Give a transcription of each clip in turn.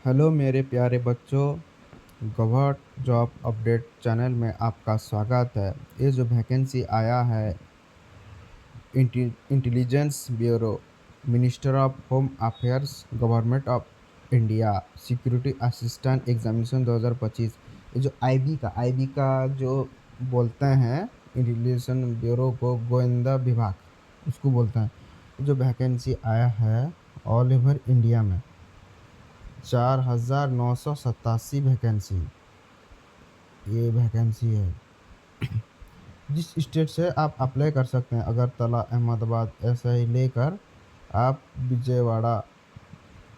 Hello मेरे प्यारे बच्चों। गवर्नमेंट जॉब अपडेट चैनल में आपका स्वागत है। ये जो वैकेंसी आया है intelligence bureau, minister of home affairs, government of India, security assistant examination 2025। ये जो आईबी का जो बोलते हैं, इंटेलिजेंस ब्यूरो को गोविंदा विभाग उसको बोलते हैं। ये जो वैकेंसी आया है ऑल ओवर इंडिया में 4,987 वैकेंसी, ये वैकेंसी है। जिस स्टेट से आप अप्लाई कर सकते हैं, अगरतला, अहमदाबाद, ऐसा ही लेकर आप विजयवाड़ा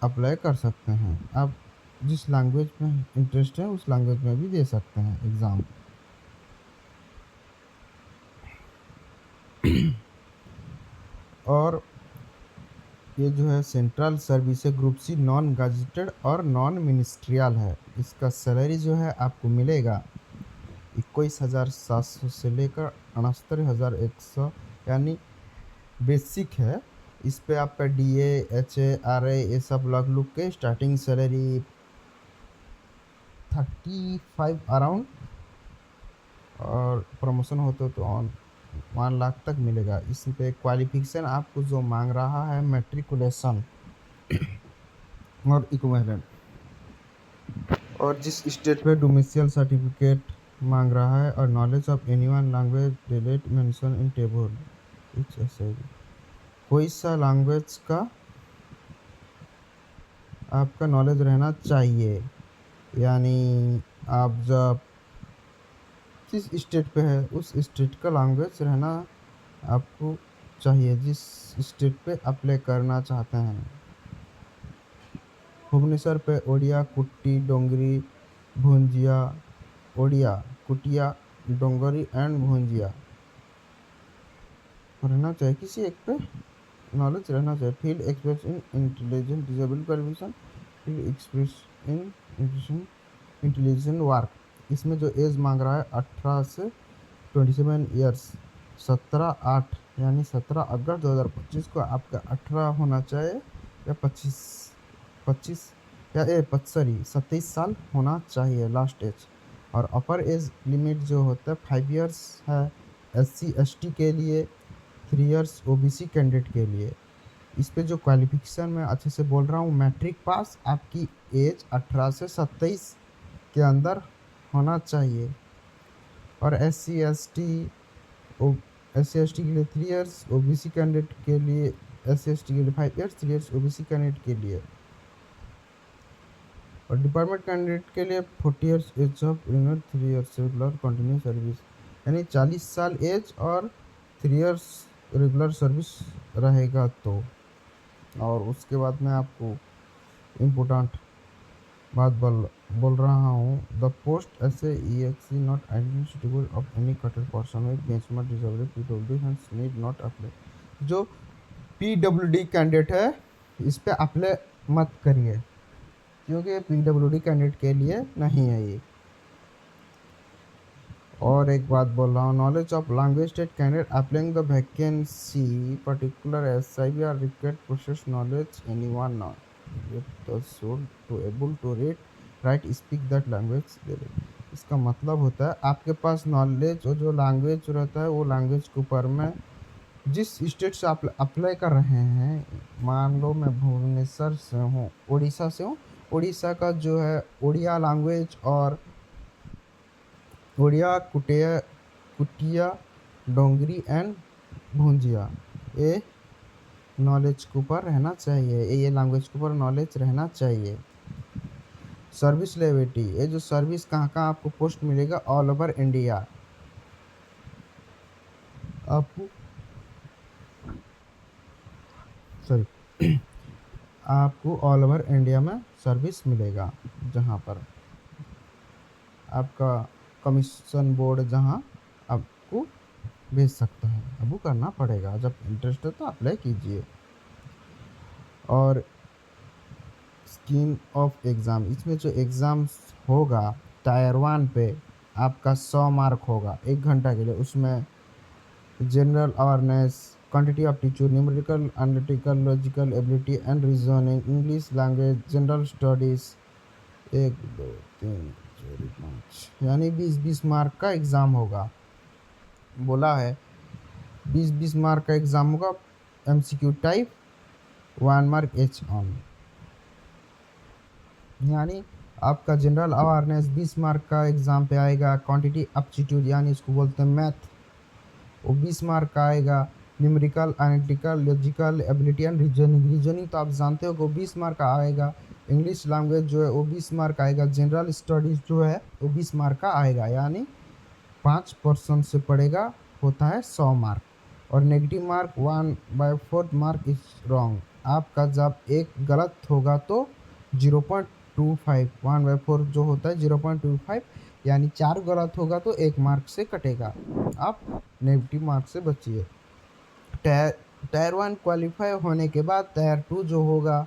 अप्लाई कर सकते हैं। आप जिस लैंग्वेज में इंटरेस्ट है उस लैंग्वेज में भी दे सकते हैं एग्ज़ाम। और ये जो है सेंट्रल सर्विस है, ग्रुप सी, नॉन गजेटेड और नॉन मिनिस्ट्रियल है। इसका सैलरी जो है आपको मिलेगा 21,700 से लेकर 69,100, यानी बेसिक है। इस पे आपका DA, HA, RA ये सब लग लुक के स्टार्टिंग सैलरी 35 अराउंड, और प्रमोशन होते तो 1 लाख तक मिलेगा। इस पे क्वालिफिकेशन आपको जो मांग रहा है मैट्रिकुलेशन और इक्विवेलेंट, और जिस स्टेट में डोमिसाइल सर्टिफिकेट मांग रहा है, और knowledge of any one language relate mention in table. कोई सा लैंग्वेज का आपका नॉलेज रहना चाहिए, यानी आप जब किस स्टेट पे है उस स्टेट का लैंग्वेज रहना आपको चाहिए, जिस स्टेट पे अप्लाई करना चाहते हैं। भुवनेश्वर पे ओडिया, कुट्टी, डोंगरी, भुंजिया, ओडिया, कुटिया, डोंगरी एंड भुंजिया रहना चाहिए। किसी एक पे नॉलेज रहना चाहिए। Field express in intelligent disable qualification, field express in intelligent work. इसमें जो एज मांग रहा है 18 से 27 ईयर्स, 17/8 यानी 17 अगस्त 2025 को आपका 18 होना चाहिए, या 25 या 27 साल होना चाहिए लास्ट एज। और अपर एज लिमिट जो होता है 5 ईयर्स है SC ST के लिए, 3 ईयर्स OBC कैंडिडेट के लिए। इस पे जो क्वालिफिकेशन मैं अच्छे से बोल रहा हूँ, मैट्रिक पास, आपकी एज 18 से 27 के अंदर होना चाहिए। और SC ST के लिए 3 ईयर्स, OBC कैंडिडेट के लिए, SC ST के लिए 5 ईयर्स, 3 ईयर्स OBC कैंडिडेट के लिए। और डिपार्टमेंट कैंडिडेट के लिए 40 years age of renewed, 3 years regular continue service, यानी 40 साल एज और 3 ईयर्स रेगुलर सर्विस रहेगा तो। और उसके बाद मैं आपको इम्पोर्टेंट बात बोल रहा हूँ। The post as EXE not identifiable of any cutted person with benchmark disability PWD hence need not apply. जो PWD कैंडिडेट है इस पे अप्लाई मत करिए, क्योंकि PWD कैंडिडेट के लिए नहीं है ये। और एक बात बोल रहा हूँ, knowledge of language state candidate applying the vacancy particular SIB are required process knowledge anyone not to able to read write speak that language. इसका मतलब होता है आपके पास नॉलेज और जो लैंग्वेज रहता है वो लैंग्वेज के ऊपर में जिस स्टेट से आप अप्लाई कर रहे हैं। मान लो मैं भुवनेश्वर से हूँ, उड़ीसा से हूँ, उड़ीसा का जो है उड़िया लैंग्वेज और उड़िया, कुटिया, डोंगरी एंड भुंजिया, ये नॉलेज के ऊपर रहना चाहिए, ये लैंग्वेज के ऊपर नॉलेज रहना चाहिए। सर्विस लेविटी, ये जो सर्विस कहाँ कहाँ आपको पोस्ट मिलेगा, ऑल ओवर इंडिया आपको, सॉरी आपको ऑल ओवर इंडिया में सर्विस मिलेगा, जहाँ पर आपका कमीशन बोर्ड जहाँ आपको भेज सकता है। अब वो करना पड़ेगा, जब इंटरेस्ट है तो अप्लाई कीजिए। और स्कीम ऑफ एग्ज़ाम, इसमें जो एग्ज़ाम्स होगा टायर 1 पे आपका 100 मार्क होगा 1 घंटा के लिए। उसमें general awareness, quantity of teacher, numerical, analytical, logical ability and reasoning, English language, general studies, 1 2 3 4 5 यानी 20-20 मार्क का एग्ज़ाम होगा। बोला है 20-20 मार्क का एग्ज़ाम होगा, MCQ type, 1 mark H on. यानी आपका जनरल अवेयरनेस 20 मार्क का एग्ज़ाम पे आएगा। क्वांटिटी एप्टीट्यूड यानी इसको बोलते हैं मैथ, वो 20 मार्क का आएगा। Numerical, analytical, logical ability and reasoning तो आप जानते हो कि वो 20 मार्क का आएगा। इंग्लिश लैंग्वेज जो है वो 20 मार्क का आएगा। जनरल स्टडीज़ जो है वो 20 मार्क का आएगा, यानी 5% से पड़ेगा, होता है 100 मार्क। और negative mark 1/4 mark is wrong. आपका जब एक गलत होगा तो 0.25, 1/4 जो होता है 0.25, यानी 4 गलत होगा तो 1 मार्क से कटेगा। आप नेगेटिव मार्क से बचिए। टायर 1 क्वालिफाई होने के बाद टायर 2 जो होगा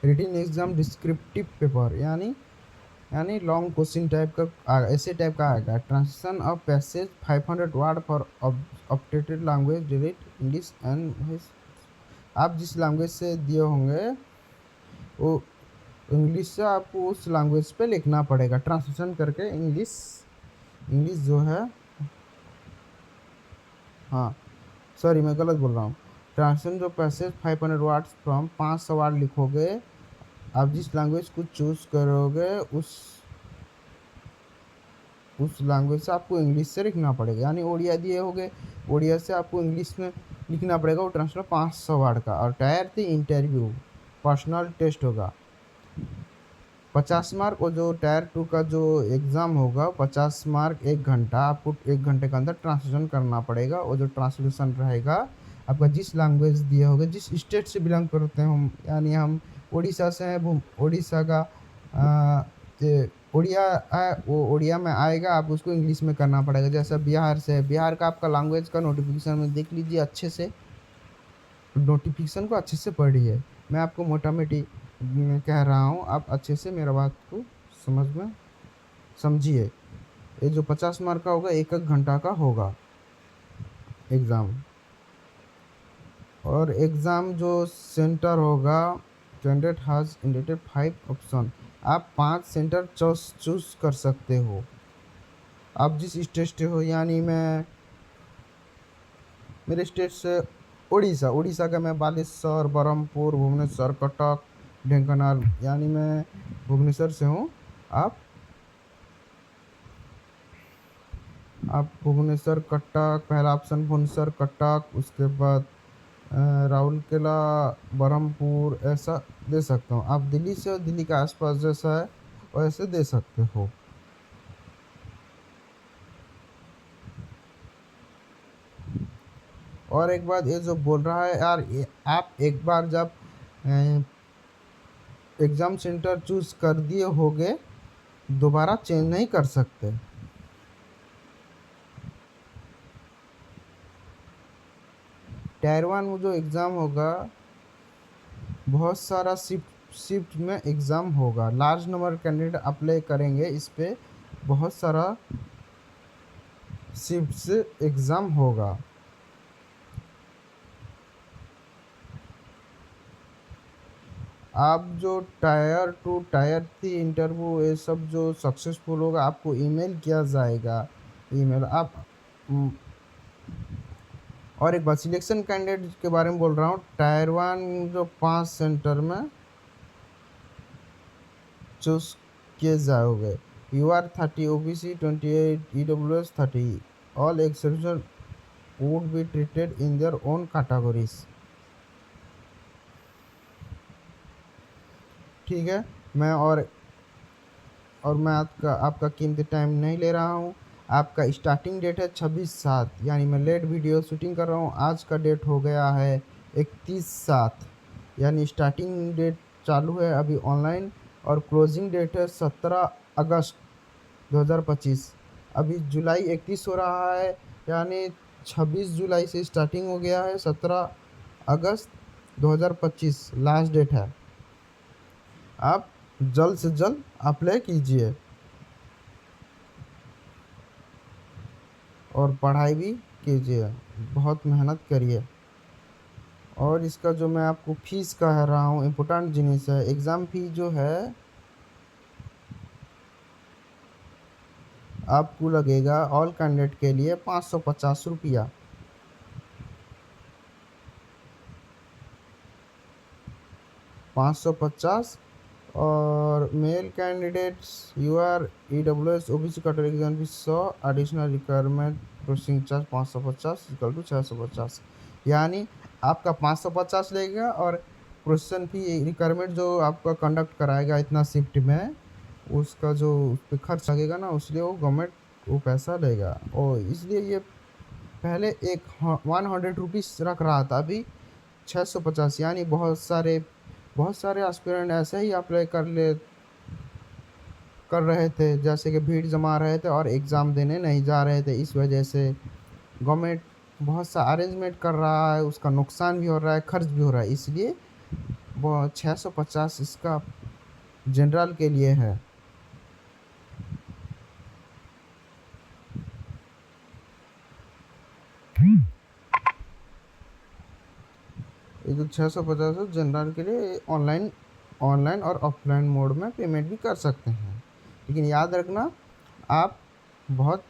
रिटन एग्जाम डिस्क्रिप्टिव पेपर, यानी लॉन्ग क्वेश्चन टाइप का, ऐसे टाइप का आएगा। Translation of passage 500 word for updated language delete English and. आप जिस लैंग्वेज से दिए होंगे वो इंग्लिश से आपको उस लैंग्वेज पे लिखना पड़ेगा, ट्रांसलेशन करके। इंग्लिश जो है, हाँ सॉरी मैं गलत बोल रहा हूँ। ट्रांसलेशन जो पैसेज 500 वर्ड्स फ्रॉम 500 वर्ड लिखोगे। आप जिस लैंग्वेज को चूज करोगे उस लैंग्वेज से आपको इंग्लिश से लिखना पड़ेगा। यानी ओडिया दिए होगे, ओडिया से आपको इंग्लिश में लिखना पड़ेगा। वो ट्रांसलेशन 500 वर्ड का। और टायर 3 इंटरव्यू पर्सनल टेस्ट होगा 50 मार्क। और जो टायर 2 का जो एग्ज़ाम होगा 50 मार्क, 1 घंटा, आपको 1 घंटे के अंदर ट्रांसलेशन करना पड़ेगा। और जो ट्रांसलेशन रहेगा आपका जिस लैंग्वेज दिया होगा, जिस स्टेट से बिलोंग करते हैं हम, यानी हम उड़ीसा से हैं, उड़ीसा का उड़िया है, वो उड़िया में आएगा, आप उसको इंग्लिश में करना पड़ेगा। जैसा बिहार से है, बिहार का आपका लैंग्वेज का नोटिफिकेशन में देख लीजिए, अच्छे से नोटिफिकेशन को अच्छे से पढ़िए। मैं आपको मोटा मोटी कह रहा हूँ, आप अच्छे से मेरा बात को समझ में समझिए। ये जो 50 मार्क का होगा 1 घंटा का होगा एग्ज़ाम। और एग्ज़ाम जो सेंटर होगा, कैंडिडेट हैज़ इंडिकेटेड 5 ऑप्शन। आप 5 सेंटर चूज कर सकते हो, आप जिस स्टेट से हो। यानी मैं मेरे स्टेट से उड़ीसा का मैं बालेश्वर, बरहमपुर, भुवनेश्वर, कटक, ढेंकानाल, यानी मैं भुवनेश्वर से हूँ। आप भुवनेश्वर, कटक, पहला ऑप्शन भुवनेश्वर, कटक, उसके बाद राउरकेला, बरहमपुर, ऐसा दे सकता हूँ। आप दिल्ली से, दिल्ली के आसपास जैसा है वैसे दे सकते हो। और एक बात ये जो बोल रहा है यार, आप एक बार जब एग्ज़ाम सेंटर चूज कर दिए होगे दोबारा चेंज नहीं कर सकते। टायर 1 में जो एग्ज़ाम होगा बहुत सारा शिफ्ट में एग्ज़ाम होगा। लार्ज नंबर कैंडिडेट अप्लाई करेंगे इस पे, बहुत सारा शिफ्ट से एग्ज़ाम होगा। आप जो टायर 2, टायर 3 इंटरव्यू ये सब जो सक्सेसफुल होगा आपको ईमेल किया जाएगा। ईमेल आप और एक बार सिलेक्शन कैंडिडेट के बारे में बोल रहा हूँ। टायर 1 जो 5 सेंटर में चूज किए जाओगे। UR 30, OBC 28, EWS 30, all exception would be treated in their own categories। ठीक है, मैं मैं आपका कीमती टाइम नहीं ले रहा हूँ। आपका स्टार्टिंग डेट है 26/7, यानी मैं लेट वीडियो शूटिंग कर रहा हूँ। आज का डेट हो गया है 31/7, यानी स्टार्टिंग डेट चालू है अभी ऑनलाइन, और क्लोजिंग डेट है 17 अगस्त 2025। अभी जुलाई 31 हो रहा है, यानी 26 जुलाई से स्टार्टिंग हो गया है, 17 अगस्त 2025 लास्ट डेट है। आप जल्द से जल्द अप्लाई कीजिए और पढ़ाई भी कीजिए, बहुत मेहनत करिए। और इसका जो मैं आपको फीस कह रहा हूँ इम्पोर्टेंट जिनिस है, एग्ज़ाम फीस जो है आपको लगेगा ऑल कैंडिडेट के लिए 550 रुपया। 550। और male candidates you are EWS OBC category exam भी 100 additional requirement processing charge 550 equal to 650। यानी आपका 550 लेगा और प्रोसेसिंग फी रिक्वायरमेंट जो आपका कंडक्ट कराएगा इतना शिफ्ट में, उसका जो उस पर खर्च लगेगा ना, उसलिए वो गवर्नमेंट वो पैसा लेगा। और इसलिए ये पहले एक 100 रुपीज़ रख रहा था, अभी 650। यानी बहुत सारे एस्पिरेंट ऐसे ही अप्लाई कर रहे थे, जैसे कि भीड़ जमा रहे थे और एग्ज़ाम देने नहीं जा रहे थे। इस वजह से गवर्नमेंट बहुत सा अरेंजमेंट कर रहा है, उसका नुकसान भी हो रहा है, खर्च भी हो रहा है, इसलिए वो 650 इसका जनरल के लिए है। ये जो 650 है जनरल के लिए, ऑनलाइन ऑनलाइन और ऑफलाइन मोड में पेमेंट भी कर सकते हैं। लेकिन याद रखना, आप बहुत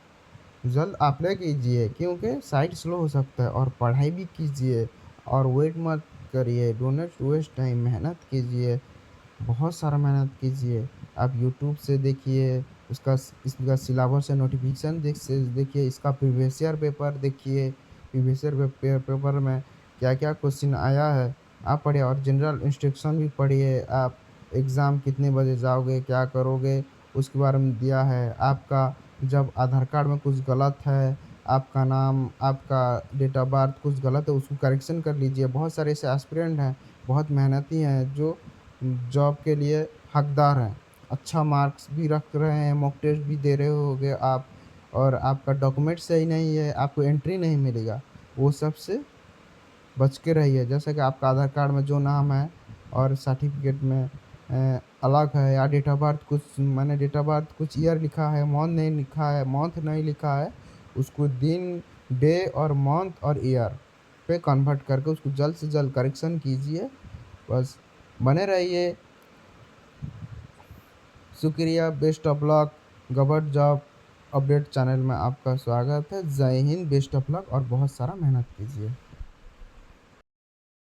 जल्द अप्लाई कीजिए, क्योंकि साइट स्लो हो सकता है। और पढ़ाई भी कीजिए और वेट मत करिए, डोंट वेस्ट टाइम, मेहनत कीजिए, बहुत सारा मेहनत कीजिए। आप यूट्यूब से देखिए, इसका सिलेबस से नोटिफिकेशन देखिए, इसका प्रीवियस ईयर पेपर देखिए, प्रीवियस ईयर पेपर में क्या क्या क्वेश्चन आया है आप पढ़िए। और जनरल इंस्ट्रक्शन भी पढ़िए, आप एग्ज़ाम कितने बजे जाओगे, क्या करोगे, उसके बारे में दिया है। आपका जब आधार कार्ड में कुछ गलत है, आपका नाम, आपका डेट ऑफ बर्थ कुछ गलत है, उसको करेक्शन कर लीजिए। बहुत सारे ऐसे एस्पिरेंट हैं, बहुत मेहनती हैं, जो जॉब के लिए हकदार हैं, अच्छा मार्क्स भी रख रहे हैं, मॉक टेस्ट भी दे रहे होगे आप, और आपका डॉक्यूमेंट सही नहीं है, आपको एंट्री नहीं मिलेगा। वो सब से बच के रहिए। जैसे कि आपका आधार कार्ड में जो नाम है और सर्टिफिकेट में अलग है, या डेट ऑफ बर्थ कुछ, मैंने डेट ऑफ बर्थ कुछ ईयर लिखा है, मंथ नहीं लिखा है, उसको दिन, डे और मंथ और ईयर पे कन्वर्ट करके उसको जल्द से जल्द करेक्शन कीजिए। बस बने रहिए। शुक्रिया, best of luck. Government job update channel में आपका स्वागत है। जय हिंद, बेस्ट ऑफ लक और बहुत सारा मेहनत कीजिए।